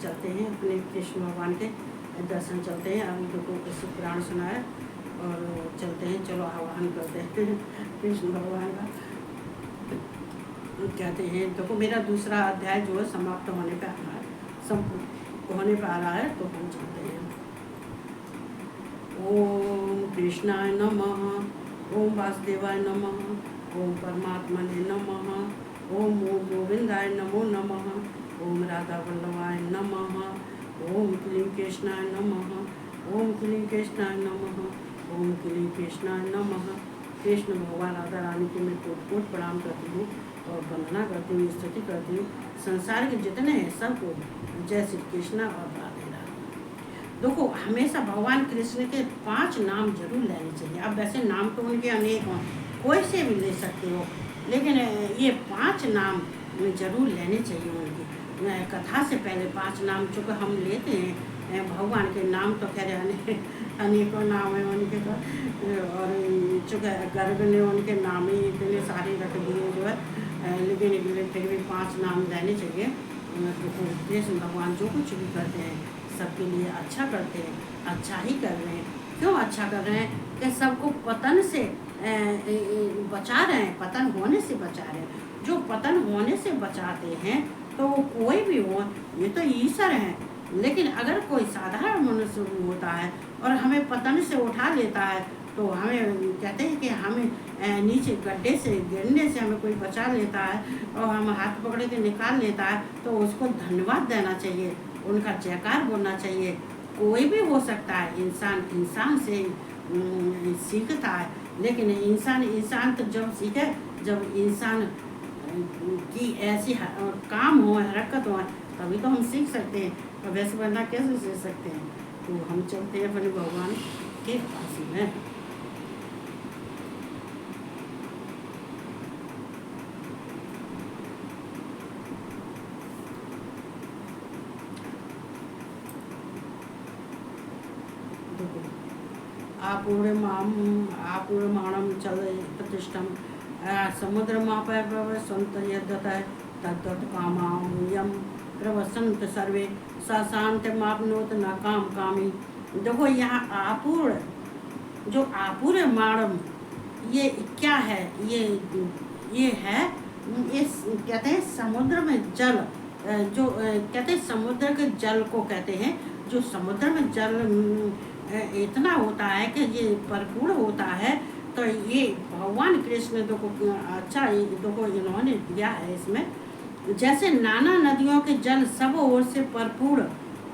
चलते हैं अपने कृष्ण भगवान के दर्शन चलते हैं। अभी देखो इस पुराण सुना है और चलते हैं, चलो आह्वान करते हैं कृष्ण भगवान का। कहते हैं देखो मेरा दूसरा अध्याय जो है समाप्त होने पे आ रहा है, संपूर्ण होने पे आ रहा है, तो हम चलते हैं। ओम कृष्णाय नमः, ओम वासुदेवाय नमः, ओम परमात्मने नमः, ओम गोविंदाय नमो नमः, ओम राधा वल्लभाय नमः, ओम क्लीं कृष्णाय नमः, ओम क्लीं कृष्णाय नमः, ओम क्लीं कृष्णाय नमः। कृष्ण भगवान राधा रानी की मैं कोट कोट प्रणाम करती हूँ और वंदना करती हूँ, स्तुति करती हूँ। संसार के जितने हैं सबको जय श्री कृष्णा और राधे राधे। देखो हमेशा भगवान कृष्ण के 5 नाम जरूर लेने चाहिए। अब वैसे नाम तो उनके अनेक हों, कोई से भी ले सकते हो, लेकिन ये 5 नाम जरूर लेने चाहिए उनकी। कथा से पहले 5 नाम चूँकि हम लेते हैं, भगवान के नाम तो खैर अनेकों नाम है उनके तो, और चूँकि गर्ग ने उनके नाम ही इतने सारे रख दिए जो है, लेकिन फिर भी 5 नाम लेने चाहिए। तो कृष्ण भगवान जो कुछ भी करते हैं सबके लिए अच्छा करते हैं, अच्छा ही कर रहे हैं। क्यों अच्छा कर रहे हैं? कि सबको पतन से बचा रहे हैं, पतन होने से बचा रहे हैं। जो पतन होने से बचाते हैं तो वो कोई भी हो, ये तो ईश्वर हैं। लेकिन अगर कोई साधारण मनुष्य होता है और हमें पतन से उठा लेता है, तो हमें कहते हैं कि हमें नीचे गड्ढे से गिरने से हमें कोई बचा लेता है और हम हाथ पकड़ के निकाल लेता है, तो उसको धन्यवाद देना चाहिए, उनका जयकार बोलना चाहिए। कोई भी हो सकता है, इंसान से सीखता है, लेकिन इंसान तो जब सीखे जब इंसान की ऐसी काम हो, हरकत हो, तभी तो हम सीख सकते हैं। और वैसे वरना कैसे सीख सकते हैं? तो हम चलते हैं अपने भगवान के पास में। आपूर्णमाणम चल प्रतिष्ठम समुद्रमापय संत यद्दत तद्दत कामायम प्रवसंत सर्वे शांतिमापनोत न काम कामी। देखो यहाँ आपूर्य माणम ये क्या है? ये है, इस कहते हैं समुद्र में जल, जो कहते हैं समुद्र के जल को कहते हैं, जो समुद्र में जल इतना होता है कि ये परिपूर्ण होता है। तो ये भगवान कृष्ण देखो अच्छा देखो इन्होंने दिया है इसमें, जैसे नाना नदियों के जल सब ओर से परिपूर्ण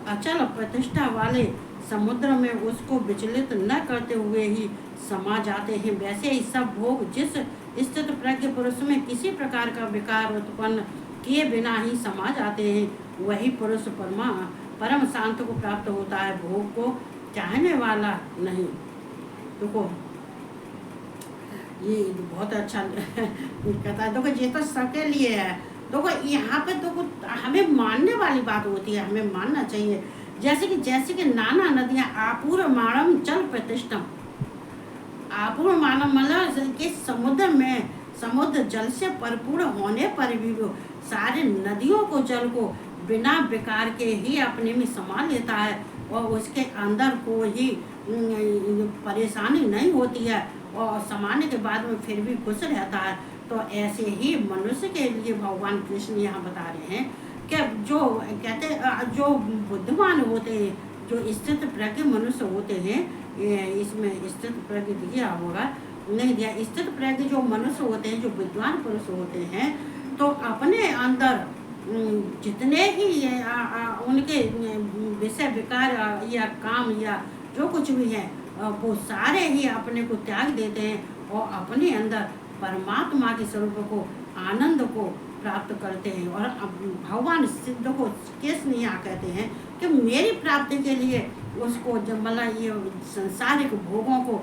अचल प्रतिष्ठा वाले समुद्र में उसको विचलित न करते हुए ही समा जाते हैं, वैसे ही सब भोग जिस स्थित प्रज्ञ पुरुष में किसी प्रकार का विकार उत्पन्न किए बिना ही समा जाते हैं, वही पुरुष परम शांत को प्राप्त होता है, भोग को चाहने वाला नहीं। देखो ये बहुत अच्छा कहता है। देखो ये तो सबके लिए है। देखो यहाँ पे देखो हमें मानने वाली बात होती है, हमें मानना चाहिए। जैसे कि नाना नदियाँ आपूर्व मानम चल प्रतिष्ठम, आपूर्व मानव मतलब कि समुद्र जल से परिपूर्ण होने पर भी वो सारे नदियों को जल को बिना विकार के ही अपने में समा लेता है और उसके अंदर कोई परेशानी नहीं होती है और समाने के बाद में फिर भी खुश रहता है। तो ऐसे ही मनुष्य के लिए भगवान कृष्ण यहाँ बता रहे हैं कि जो कहते जो बुद्धिमान होते हैं, जो स्थित प्रज्ञ मनुष्य होते हैं, इसमें स्थित प्रज्ञ दिया होगा नहीं दिया, स्थित प्रज्ञ जो मनुष्य होते हैं, जो विद्वान पुरुष होते हैं, तो अपने अंदर जितने ही उनके विषय विकार या काम या जो कुछ भी है वो सारे ही अपने को त्याग देते हैं और अपने अंदर परमात्मा के स्वरूप को आनंद को प्राप्त करते हैं। और भगवान सिद्ध को कृष्ण यहाँ कहते हैं कि मेरी प्राप्ति के लिए उसको जब मतलब ये संसारिक भोगों को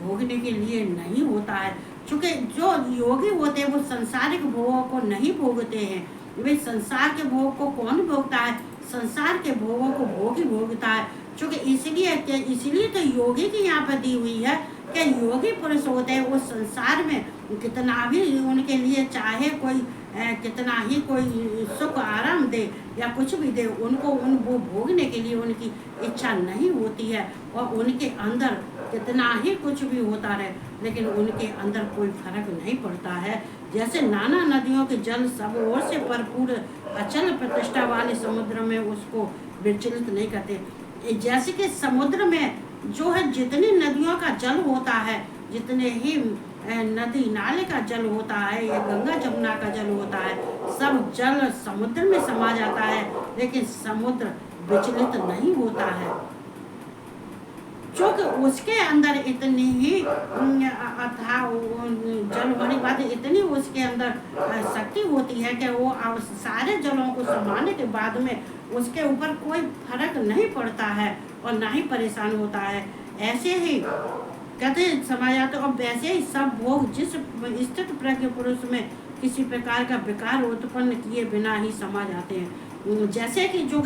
भोगने के लिए नहीं होता है, क्योंकि जो योगी होते हैं वो संसारिक भोगों को नहीं भोगते हैं। वे संसार के भोग को कौन भोगता है? संसार के भोगों को भोग ही भोगता है। चूँकि इसलिए तो योगी की यहाँ पर दी हुई है कि योगी पुरुष होते हैं उस संसार में कितना भी उनके लिए चाहे कोई कितना ही कोई सुख आराम दे या कुछ भी दे, उनको वो भोगने के लिए उनकी इच्छा नहीं होती है। और उनके अंदर कितना ही कुछ भी होता रहे, लेकिन उनके अंदर कोई फर्क नहीं पड़ता है। जैसे नाना नदियों के जल सब ओर से भरपूर अचल प्रतिष्ठा वाले समुद्र में उसको विचलित नहीं करते। जैसे कि समुद्र में जो है जितनी नदियों का जल होता है, जितने ही नदी नाले का जल होता है या गंगा जमुना का जल होता है, सब जल समुद्र में समा जाता है, लेकिन समुद्र विचलित नहीं होता है, क्योंकि उसके अंदर इतनी ही अथाह जल होने के बाद इतनी उसके अंदर शक्ति होती है कि वो सारे जलों को समाने के बाद में उसके ऊपर कोई फर्क नहीं पड़ता है और ना ही परेशान होता है। ऐसे ही कहते समा जाते, और वैसे ही सब भोग जिस स्थित प्रज्ञ पुरुष में किसी प्रकार का विकार उत्पन्न किए बिना ही समा जाते हैं। जैसे कि जो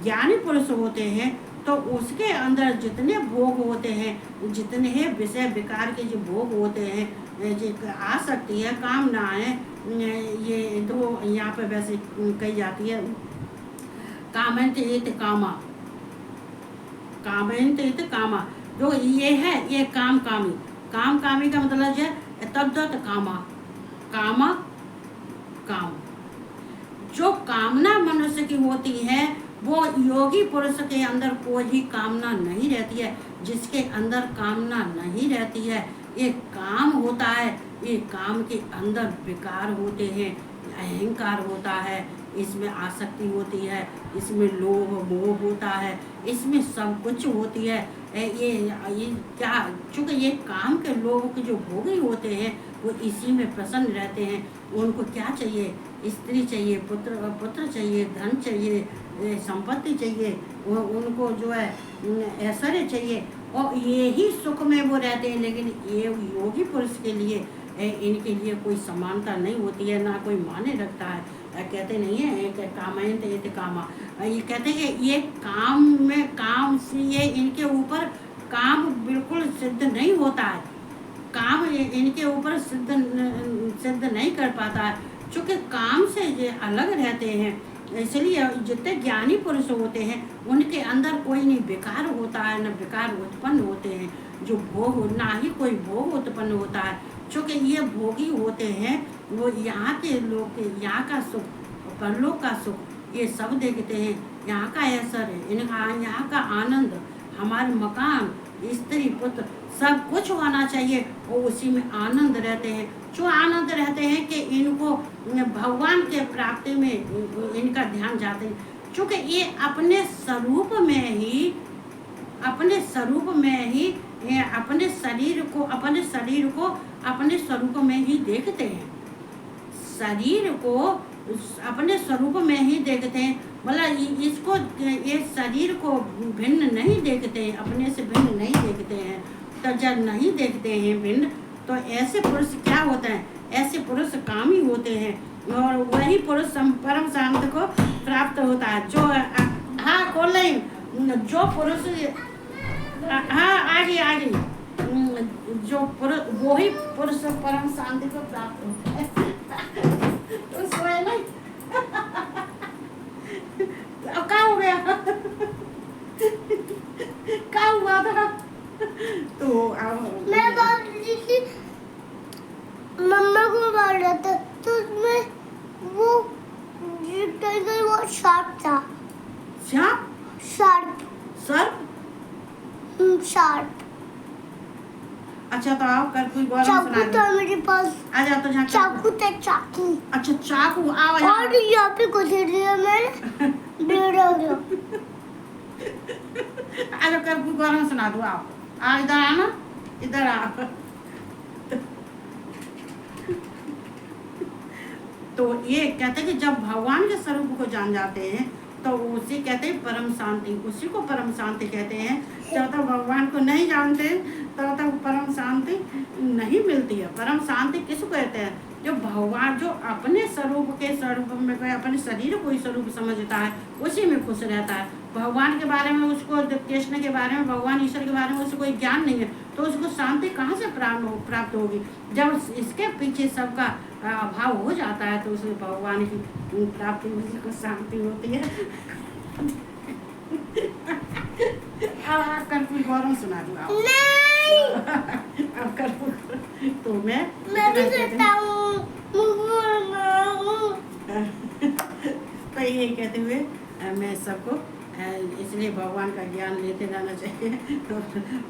ज्ञानी पुरुष होते हैं तो उसके अंदर जितने भोग होते हैं, जितने विषय विकार के जो भोग होते हैं, आ सकती है कामनाएं, ये दो यहाँ पे वैसे कही जाती है, कामंत इत कामा, कामंत इत कामा, जो ये है ये काम कामी, काम कामी का मतलब है तद्वत कामा, कामा काम। जो कामना मनुष्य की होती है वो योगी पुरुष के अंदर कोई कामना नहीं रहती है। जिसके अंदर कामना नहीं रहती है, ये काम होता है, ये काम के अंदर विकार होते हैं, अहंकार होता है, इसमें आसक्ति होती है, इसमें लोभ मोह होता है, इसमें सब कुछ होती है। ये क्या, चूँकि ये काम के लोगों के जो भोगी होते हैं वो इसी में प्रसन्न रहते हैं। उनको क्या चाहिए, स्त्री चाहिए, पुत्र चाहिए, धन चाहिए, संपत्ति चाहिए, उनको जो है ऐश्वर्य चाहिए, और ये ही सुख में वो रहते हैं। लेकिन ये योगी पुरुष के लिए इनके लिए कोई समानता नहीं होती है, ना कोई माने रखता है। कहते नहीं है कामयंत ये कामा, ये कहते हैं कि ये काम में काम से ये इनके ऊपर काम बिल्कुल सिद्ध नहीं होता है, काम इनके ऊपर सिद्ध नहीं कर पाता है, क्योंकि काम से ये अलग रहते हैं। इसलिए जितने ज्ञानी पुरुष होते हैं उनके अंदर कोई नहीं विकार होता है, न विकार उत्पन्न होते हैं, जो भोग ना ही कोई भोग उत्पन्न होता है। क्योंकि ये भोगी होते हैं, वो यहाँ के लोग यहाँ का सुख, परलोक का सुख ये सब देखते हैं, यहाँ का ऐश्वर्य, इनका यहाँ का आनंद, हमारे मकान, स्त्री पुत्र सब कुछ होना चाहिए, और उसी में आनंद रहते हैं। जो आनंद रहते हैं कि इनको भगवान के प्राप्ति में इनका ध्यान जाते हैं, क्योंकि ये अपने स्वरूप में ही अपने शरीर को अपने स्वरूप में ही देखते हैं, शरीर को अपने स्वरूप में ही देखते हैं। मतलब इसको ये शरीर को भिन्न नहीं देखते हैं, अपने से भिन्न नहीं देखते हैं। तो जब नहीं देखते हैं भिन्न, तो ऐसे पुरुष क्या होते हैं, ऐसे पुरुष कामी होते हैं, और वही पुरुष परम शांत को प्राप्त होता है। जो हाँ खोल रही, जो पुरुष हाँ आगे जो पुरुष, वही पुरुष परम शांति को प्राप्त होता है। तो सोए नहीं अब क्या हो गया, क्या हुआ था? तो मैं बोल रही थी, मम्मा को बोल रहा था, तो उसमें वो शार्प था, शार्प शार्प। अच्छा तो आओ कर कोई गौरव चाकू सुना था मेरे पास, आ जाओ तो जहाँ चाकू था, चाकू। अच्छा चाकू आओ और यहाँ पे कुछ दिया मैंने, ब्लेड हो गया। आ जाओ कर कोई गौरव सुना दो, आओ आ इधर आना, इधर आ। तो ये कहते हैं कि जब भगवान के स्वरूप को जान जाते हैं तो उसी कहते हैं परम शांति, उसी को परम शांति कहते हैं। जब तक भगवान को नहीं जानते तब तक परम शांति नहीं मिलती है। परम शांति किसको कहते हैं? जो भगवान, जो अपने स्वरूप के स्वरूप में अपने शरीर को ही स्वरूप समझता है, उसी में खुश रहता है, भगवान के बारे में उसको, कृष्ण के बारे में, भगवान ईश्वर के बारे में उसको कोई ज्ञान नहीं है, तो उसको शांति कहाँ से प्राप्त होगी? जब इसके पीछे सबका अभाव हो जाता है तो उसे भगवान की प्राप्ति, उसको शांति होती है। अब कर्पूर गौरव सुना दूँ आप? नहीं। अब कर्पूर तो मैं भी सुनता हूँ। तो ये कहते हुए मैं सबको इसलिए भगवान का ज्ञान लेते रहना चाहिए, तो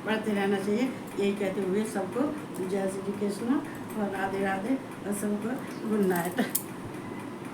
पढ़ते रहना चाहिए। यही कहते हुए सबको जय श्री कृष्ण और राधे राधे और सबको गुड नाइट।